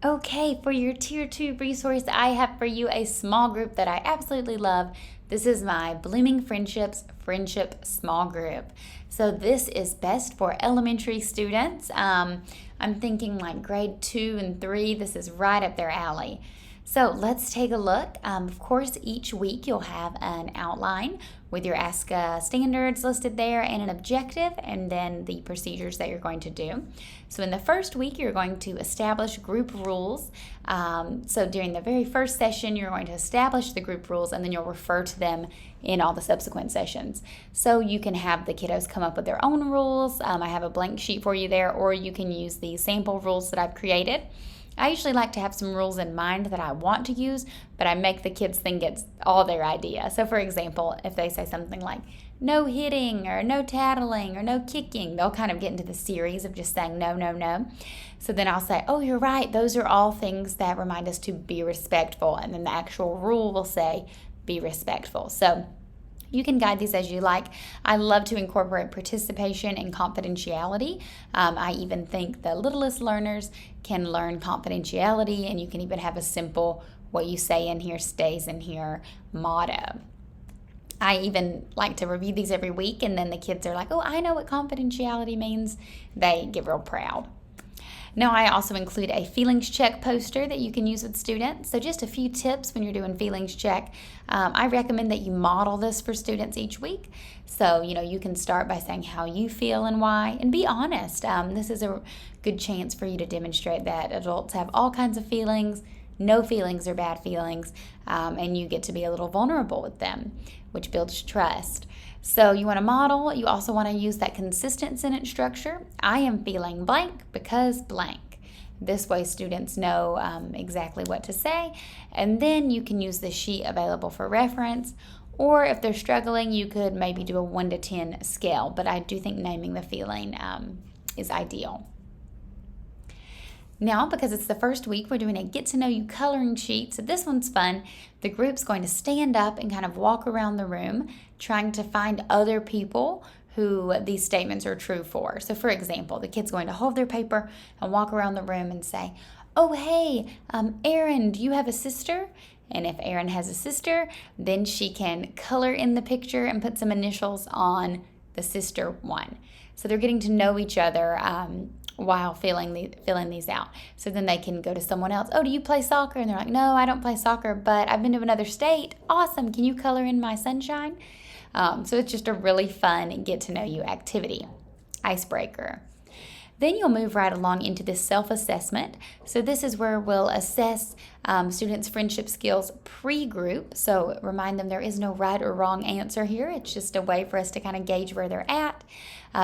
Okay, for your Tier 2 resource, I have for you a small group that I absolutely love. This is my Blooming Friendships Friendship Small Group. So this is best for elementary students. I'm thinking like grade 2 and 3. This is right up their alley. So let's take a look. Of course, each week you'll have an outline with your ASCA standards listed there and an objective, and then the procedures that you're going to do. So in the first week, you're going to establish group rules. So during the very first session, you're going to establish the group rules, and then you'll refer to them in all the subsequent sessions. So you can have the kiddos come up with their own rules. I have a blank sheet for you there, or you can use the sample rules that I've created. I usually like to have some rules in mind that I want to use, but I make the kids think it's all their idea. So for example, if they say something like no hitting or no tattling or no kicking, they'll kind of get into the series of just saying no, no, no. So then I'll say, oh, you're right. Those are all things that remind us to be respectful. And then the actual rule will say be respectful. So you can guide these as you like. I love to incorporate participation and confidentiality. I even think the littlest learners can learn confidentiality, and you can even have a simple what you say in here stays in here motto. I even like to review these every week, and then the kids are like, oh, I know what confidentiality means. They get real proud. Now, I also include a feelings check poster that you can use with students. So just a few tips when you're doing feelings check. I recommend that you model this for students each week. So, you can start by saying how you feel and why, and be honest. This is a good chance for you to demonstrate that adults have all kinds of feelings. No feelings are bad feelings, and you get to be a little vulnerable with them, which builds trust. So you want to model. You also want to use that consistent sentence structure. I am feeling blank because blank. This way students know exactly what to say. And then you can use the sheet available for reference. Or if they're struggling, you could maybe do a 1 to 10 scale. But I do think naming the feeling is ideal. Now, because it's the first week, we're doing a get to know you coloring sheet. So this one's fun. The group's going to stand up and kind of walk around the room trying to find other people who these statements are true for. So for example, the kid's going to hold their paper and walk around the room and say, oh, hey, Erin, do you have a sister? And if Erin has a sister, then she can color in the picture and put some initials on the sister one. So they're getting to know each other while filling these out. So then they can go to someone else. Oh, do you play soccer? And they're like, no, I don't play soccer, but I've been to another state. Awesome. Can you color in my sunshine? So it's just a really fun get to know you activity. Icebreaker. Then you'll move right along into this self-assessment. So this is where we'll assess students' friendship skills pre-group. So remind them there is no right or wrong answer here. It's just a way for us to kind of gauge where they're at.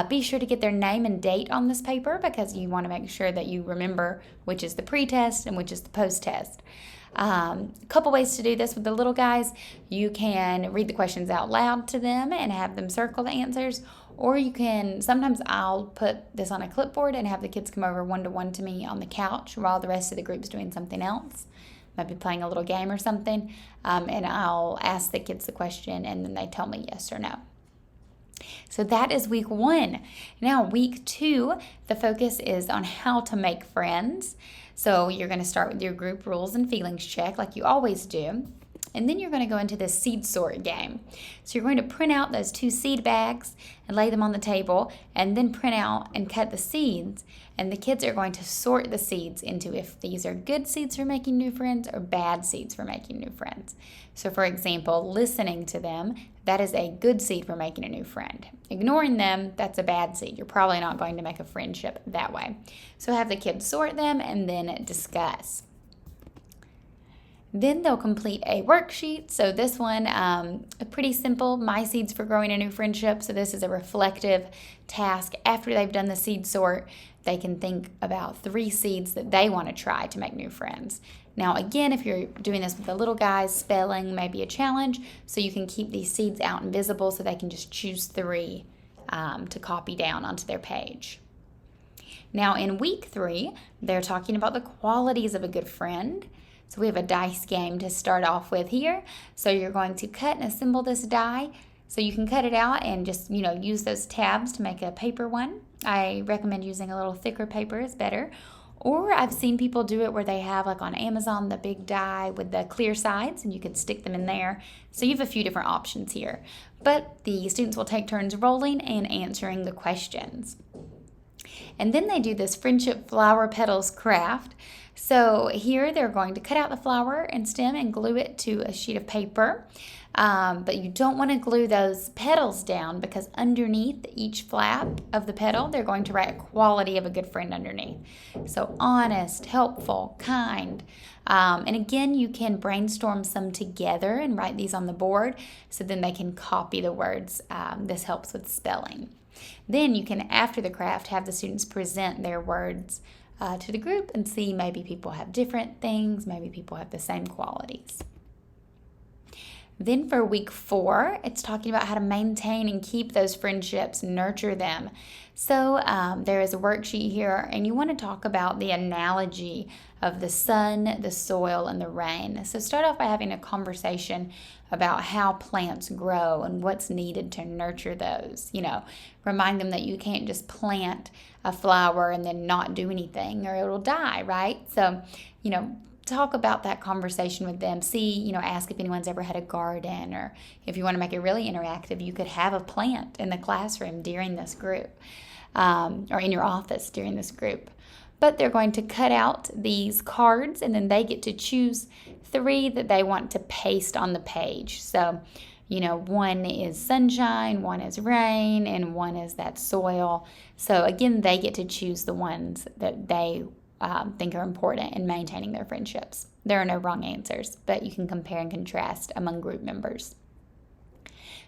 Be sure to get their name and date on this paper because you want to make sure that you remember which is the pre-test and which is the post-test. A couple ways to do this with the little guys. You can read the questions out loud to them and have them circle the answers, or you can, sometimes I'll put this on a clipboard and have the kids come over one-to-one to me on the couch while the rest of the group's doing something else, maybe playing a little game or something, and I'll ask the kids the question and then they tell me yes or no. So that is week 1. Now week 2, the focus is on how to make friends. So you're going to start with your group rules and feelings check like you always do. And then you're going to go into this seed sort game. So you're going to print out those 2 seed bags and lay them on the table, and then print out and cut the seeds. And the kids are going to sort the seeds into if these are good seeds for making new friends or bad seeds for making new friends. So for example, listening to them, that is a good seed for making a new friend. Ignoring them, that's a bad seed. You're probably not going to make a friendship that way. So have the kids sort them and then discuss. Then they'll complete a worksheet. So this one, pretty simple, my seeds for growing a new friendship. So this is a reflective task. After they've done the seed sort, they can think about 3 seeds that they want to try to make new friends. Now again, if you're doing this with the little guys, spelling may be a challenge. So you can keep these seeds out and visible so they can just choose 3 to copy down onto their page. Now in week 3, they're talking about the qualities of a good friend. So we have a dice game to start off with here. So you're going to cut and assemble this die. So you can cut it out and just, use those tabs to make a paper one. I recommend using a little thicker paper is better. Or I've seen people do it where they have, like on Amazon, the big die with the clear sides, and you could stick them in there. So you have a few different options here. But the students will take turns rolling and answering the questions. And then they do this friendship flower petals craft. So here they're going to cut out the flower and stem and glue it to a sheet of paper. But you don't want to glue those petals down, because underneath each flap of the petal, they're going to write a quality of a good friend underneath. So honest, helpful, kind. And again, you can brainstorm some together and write these on the board, so then they can copy the words. This helps with spelling. Then you can, after the craft, have the students present their words to the group and see maybe people have different things, maybe people have the same qualities. Then for week 4, it's talking about how to maintain and keep those friendships, nurture them. So there is a worksheet here, and you want to talk about the analogy of the sun, the soil, and the rain. So start off by having a conversation about how plants grow and what's needed to nurture those. Remind them that you can't just plant a flower and then not do anything, or it'll die, right? So, talk about that conversation with them. See, ask if anyone's ever had a garden, or if you want to make it really interactive, you could have a plant in the classroom during this group, or in your office during this group. But they're going to cut out these cards, and then they get to choose 3 that they want to paste on the page. So, one is sunshine, one is rain, and one is that soil. So again, they get to choose the ones that they think are important in maintaining their friendships. There are no wrong answers, but you can compare and contrast among group members.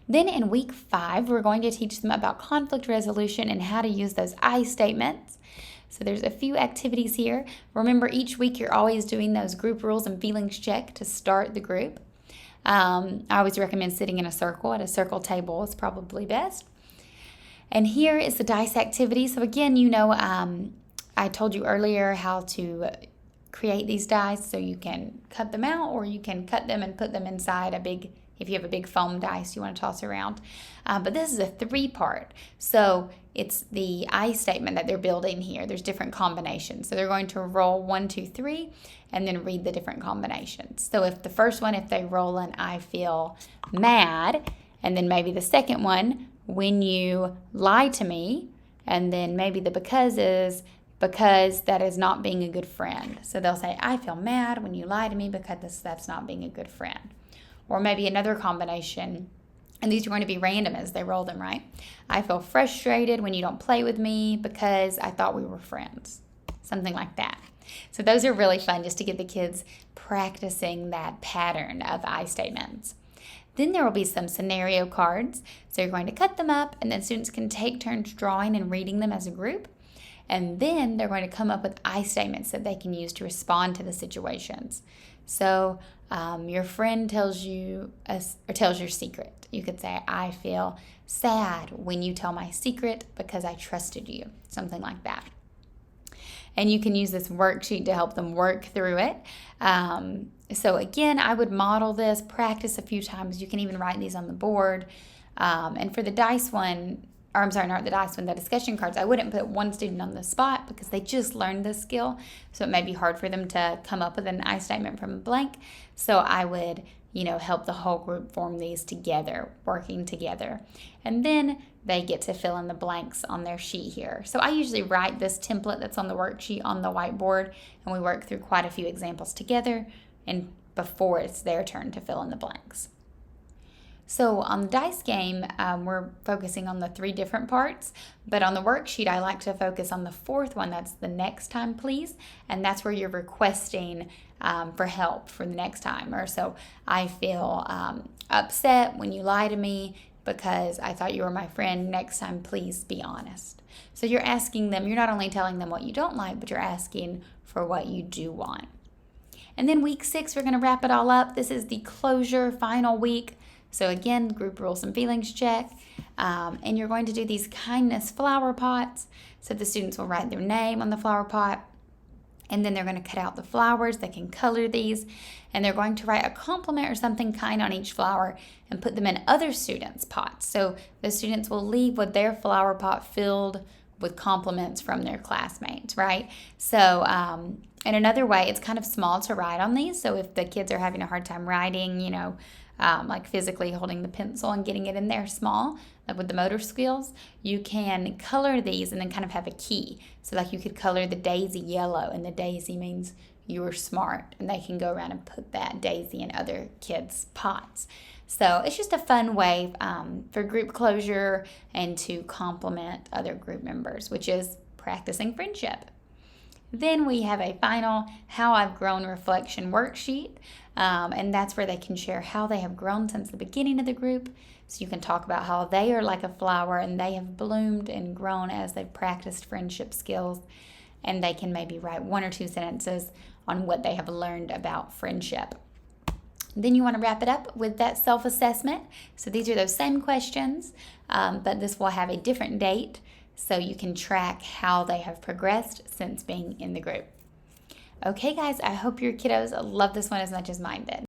Then in week 5, we're going to teach them about conflict resolution and how to use those I statements. So there's a few activities here. Remember, each week you're always doing those group rules and feelings check to start the group. I always recommend sitting in a circle. At a circle table is probably best. And here is the dice activity. So again, I told you earlier how to create these dice. So you can cut them out, or you can cut them and put them inside if you have a big foam dice you want to toss around. But this is a 3-part. So it's the I statement that they're building here. There's different combinations. So they're going to roll 1, 2, 3, and then read the different combinations. So if the first one, if they roll an I feel mad, and then maybe the second one, when you lie to me, and then maybe the because is because that is not being a good friend. So they'll say, I feel mad when you lie to me because that's not being a good friend. Or maybe another combination, and these are going to be random as they roll them, right? I feel frustrated when you don't play with me because I thought we were friends. Something like that. So those are really fun, just to get the kids practicing that pattern of I statements. Then there will be some scenario cards. So you're going to cut them up, and then students can take turns drawing and reading them as a group. And then they're going to come up with I statements that they can use to respond to the situations. So your friend tells your secret. You could say, I feel sad when you tell my secret because I trusted you. Something like that. And you can use this worksheet to help them work through it. So again, I would model this, practice a few times. You can even write these on the board. And for the dice one, or I'm sorry, not the dice one, the discussion cards, I wouldn't put one student on the spot because they just learned this skill. So it may be hard for them to come up with an I statement from a blank. So I would, help the whole group form these together, working together. And then they get to fill in the blanks on their sheet here. So I usually write this template that's on the worksheet on the whiteboard, and we work through quite a few examples together and before it's their turn to fill in the blanks. So on the dice game, we're focusing on the 3 different parts, but on the worksheet, I like to focus on the 4th one. That's the next time, please. And that's where you're requesting for help for the next time. Or so I feel upset when you lie to me because I thought you were my friend. Next time, please be honest. So you're asking them, you're not only telling them what you don't like, but you're asking for what you do want. And then week 6, we're going to wrap it all up. This is the closure final week. So again, group rules and feelings check. And you're going to do these kindness flower pots. So the students will write their name on the flower pot. And then they're going to cut out the flowers. They can color these. And they're going to write a compliment or something kind on each flower and put them in other students' pots. So the students will leave with their flower pot filled with compliments from their classmates, right? So, and another way, it's kind of small to write on these. So if the kids are having a hard time writing, like physically holding the pencil and getting it in there small, like with the motor skills, you can color these and then kind of have a key. So like you could color the daisy yellow, and the daisy means you were smart, and they can go around and put that daisy in other kids' pots. So it's just a fun way for group closure and to compliment other group members, which is practicing friendship. Then we have a final How I've Grown reflection worksheet, and that's where they can share how they have grown since the beginning of the group. So you can talk about how they are like a flower and they have bloomed and grown as they've practiced friendship skills, and they can maybe write 1 or 2 sentences on what they have learned about friendship. Then you want to wrap it up with that self-assessment. So these are those same questions, but this will have a different date so you can track how they have progressed since being in the group. Okay, guys, I hope your kiddos love this one as much as mine did.